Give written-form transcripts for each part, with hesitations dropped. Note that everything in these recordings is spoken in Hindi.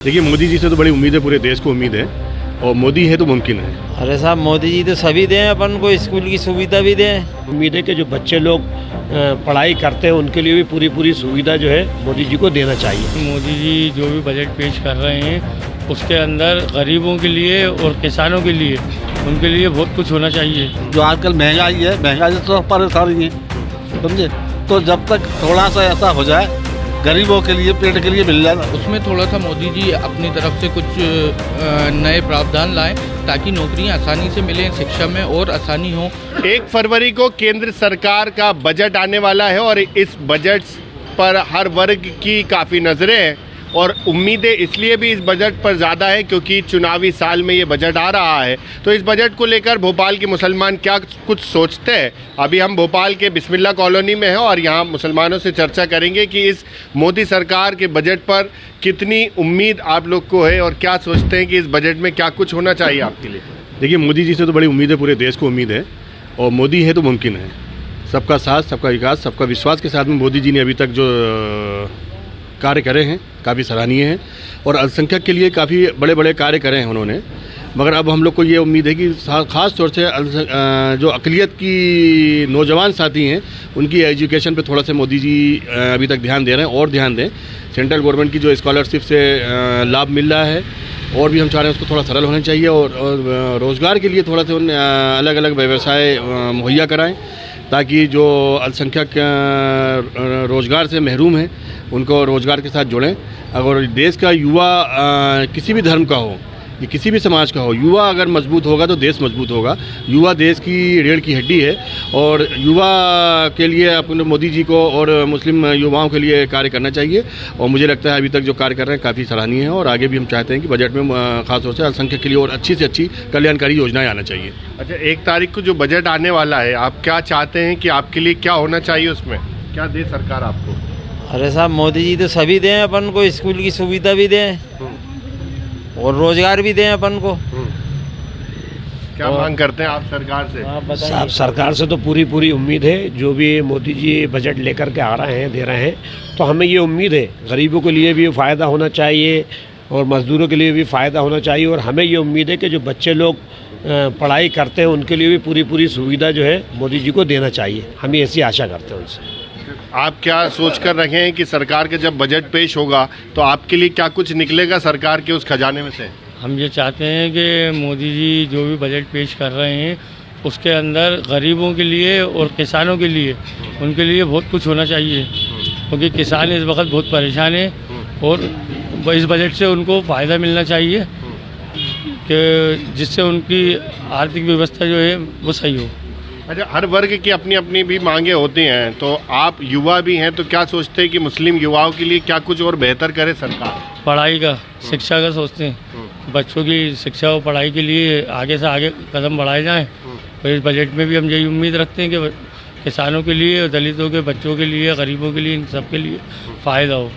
देखिए, मोदी जी से तो बड़ी उम्मीद है, पूरे देश को उम्मीद है और मोदी है तो मुमकिन है। अरे साहब, मोदी जी तो सभी दें अपन को, स्कूल की सुविधा भी दें। उम्मीद है कि जो बच्चे लोग पढ़ाई करते हैं उनके लिए भी पूरी सुविधा जो है मोदी जी को देना चाहिए। मोदी जी जो भी बजट पेश कर रहे हैं उसके अंदर गरीबों के लिए और किसानों के लिए उनके लिए बहुत कुछ होना चाहिए। जो आजकल महंगाई है, महंगाई से तो परेशानी है, समझे। तो जब तक थोड़ा सा ऐसा हो जाए गरीबों के लिए, पेट के लिए मिल जाए, उसमें थोड़ा सा मोदी जी अपनी तरफ से कुछ नए प्रावधान लाएं ताकि नौकरियां आसानी से मिलें, शिक्षा में और आसानी हो। 1 फरवरी को केंद्र सरकार का बजट आने वाला है और इस बजट पर हर वर्ग की काफ़ी नज़रें हैं और उम्मीदें इसलिए भी इस बजट पर ज़्यादा है क्योंकि चुनावी साल में ये बजट आ रहा है। तो इस बजट को लेकर भोपाल के मुसलमान क्या कुछ सोचते हैं, अभी हम भोपाल के बिस्मिल्ला कॉलोनी में हैं और यहाँ मुसलमानों से चर्चा करेंगे कि इस मोदी सरकार के बजट पर कितनी उम्मीद आप लोग को है और क्या सोचते हैं कि इस बजट में क्या कुछ होना चाहिए आपके लिए। देखिए, मोदी जी से तो बड़ी उम्मीद है, पूरे देश को उम्मीद है और मोदी है तो मुमकिन है। सबका साथ, सबका विकास, सबका विश्वास के साथ में मोदी जी ने अभी तक जो कार्य करे हैं काफ़ी सराहनीय हैं और अल्पसंख्यक के लिए काफ़ी बड़े बड़े कार्य करे हैं उन्होंने। मगर अब हम लोग को ये उम्मीद है कि ख़ास तौर से जो अक़लियत की नौजवान साथी हैं उनकी एजुकेशन पे थोड़ा सा मोदी जी अभी तक ध्यान दे रहे हैं और ध्यान दें। सेंट्रल गवर्नमेंट की जो स्कॉलरशिप से लाभ मिल रहा है और भी हम चाह रहे हैं उसको थोड़ा सरल होना चाहिए और रोज़गार के लिए थोड़ा सा उन अलग अलग व्यवसाय मुहैया कराएँ ताकि जो अल्पसंख्यक रोज़गार से महरूम हैं उनको रोज़गार के साथ जोड़ें। अगर देश का युवा किसी भी धर्म का हो या किसी भी समाज का हो, युवा अगर मजबूत होगा तो देश मजबूत होगा। युवा देश की रीढ़ की हड्डी है और युवा के लिए अपने मोदी जी को और मुस्लिम युवाओं के लिए कार्य करना चाहिए और मुझे लगता है अभी तक जो कार्य कर रहे हैं काफ़ी सराहनीय है और आगे भी हम चाहते हैं कि बजट में खासतौर से अल्पसंख्यक के लिए और अच्छी से अच्छी कल्याणकारी योजनाएं आना चाहिए। अच्छा, 1 तारीख को जो बजट आने वाला है, आप क्या चाहते हैं कि आपके लिए क्या होना चाहिए, उसमें क्या दे सरकार आपको? अरे साहब, मोदी जी तो सभी दें अपन को, स्कूल की सुविधा भी दें और रोजगार भी दें अपन को। क्या मांग करते हैं आप सरकार से? साहब, सरकार से तो पूरी उम्मीद है। जो भी मोदी जी बजट लेकर के आ रहे हैं, दे रहे हैं, तो हमें ये उम्मीद है गरीबों के लिए भी फ़ायदा होना चाहिए और मज़दूरों के लिए भी फ़ायदा होना चाहिए और हमें ये उम्मीद है कि जो बच्चे लोग पढ़ाई करते हैं उनके लिए भी पूरी सुविधा जो है मोदी जी को देना चाहिए। हम ऐसी आशा करते हैं उनसे। आप क्या सोच कर रखे हैं कि सरकार का जब बजट पेश होगा तो आपके लिए क्या कुछ निकलेगा सरकार के उस खजाने में से? हम ये चाहते हैं कि मोदी जी जो भी बजट पेश कर रहे हैं उसके अंदर गरीबों के लिए और किसानों के लिए उनके लिए बहुत कुछ होना चाहिए क्योंकि किसान इस वक्त बहुत परेशान है और इस बजट से उनको फ़ायदा मिलना चाहिए कि जिससे उनकी आर्थिक व्यवस्था जो है वो सही हो। अच्छा, हर वर्ग की अपनी अपनी भी मांगे होती हैं, तो आप युवा भी हैं तो क्या सोचते हैं कि मुस्लिम युवाओं के लिए क्या कुछ और बेहतर करे सरकार? पढ़ाई का, शिक्षा का सोचते हैं। बच्चों की शिक्षा और पढ़ाई के लिए आगे से आगे कदम बढ़ाए जाएं और इस बजट में भी हम यही उम्मीद रखते हैं कि किसानों के लिए, दलितों के बच्चों के लिए, गरीबों के लिए, इन सब के लिए फ़ायदा हो।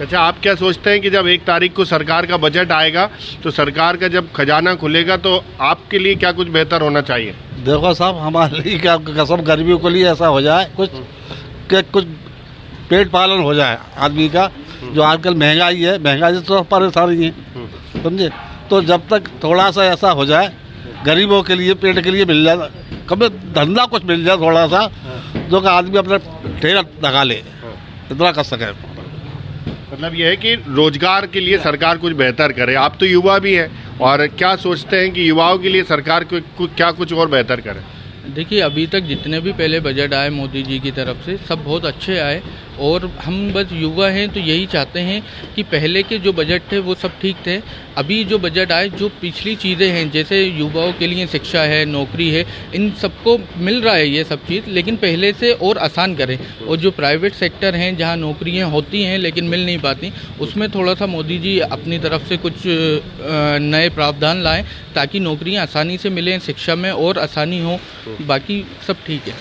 अच्छा, आप क्या सोचते हैं कि जब 1 तारीख को सरकार का बजट आएगा तो सरकार का जब खजाना खुलेगा तो आपके लिए क्या कुछ बेहतर होना चाहिए? देखो साहब, हमारे लिए क्या कसम, गरीबियों के लिए ऐसा हो जाए कुछ पेट पालन हो जाए आदमी का। जो आजकल महंगाई है, महंगाई से तो परेशानी है, समझे। तो जब तक थोड़ा सा ऐसा हो जाए गरीबों के लिए, पेट के लिए मिल जाए, कभी धंधा कुछ मिल जाए थोड़ा सा, जो कि आदमी अपना ठेला लगा ले, इतना कर सके। मतलब यह है कि रोजगार के लिए सरकार कुछ बेहतर करे। आप तो युवा भी हैं और क्या सोचते हैं कि युवाओं के लिए सरकार को क्या कुछ और बेहतर करे? देखिए, अभी तक जितने भी पहले बजट आए मोदी जी की तरफ से सब बहुत अच्छे आए और हम बस युवा हैं तो यही चाहते हैं कि पहले के जो बजट थे वो सब ठीक थे। अभी जो बजट आए, जो पिछली चीज़ें हैं जैसे युवाओं के लिए शिक्षा है, नौकरी है, इन सबको मिल रहा है ये सब चीज़, लेकिन पहले से और आसान करें। और जो प्राइवेट सेक्टर हैं जहाँ नौकरियाँ होती हैं लेकिन मिल नहीं पाती, उसमें थोड़ा सा मोदी जी अपनी तरफ से कुछ नए प्रावधान लाएँ ताकि नौकरियाँ आसानी से मिलें, शिक्षा में और आसानी हो। बाकी सब ठीक है।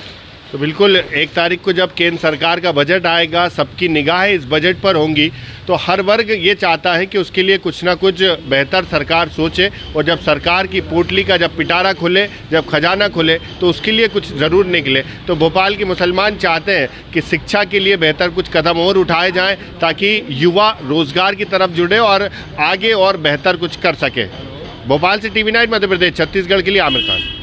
तो बिल्कुल 1 तारीख को जब केंद्र सरकार का बजट आएगा, सबकी निगाहें इस बजट पर होंगी, तो तो हर वर्ग ये चाहता है कि उसके लिए कुछ ना कुछ बेहतर सरकार सोचे, और जब सरकार की पोटली का जब पिटारा खुले, जब खजाना खुले, तो उसके लिए कुछ ज़रूर निकले। तो भोपाल के मुसलमान चाहते हैं कि शिक्षा के लिए बेहतर कुछ कदम और उठाए जाएं ताकि युवा रोज़गार की तरफ जुड़े और आगे और बेहतर कुछ कर सके। भोपाल से TV9 मध्य प्रदेश छत्तीसगढ़ के लिए आमिर खान।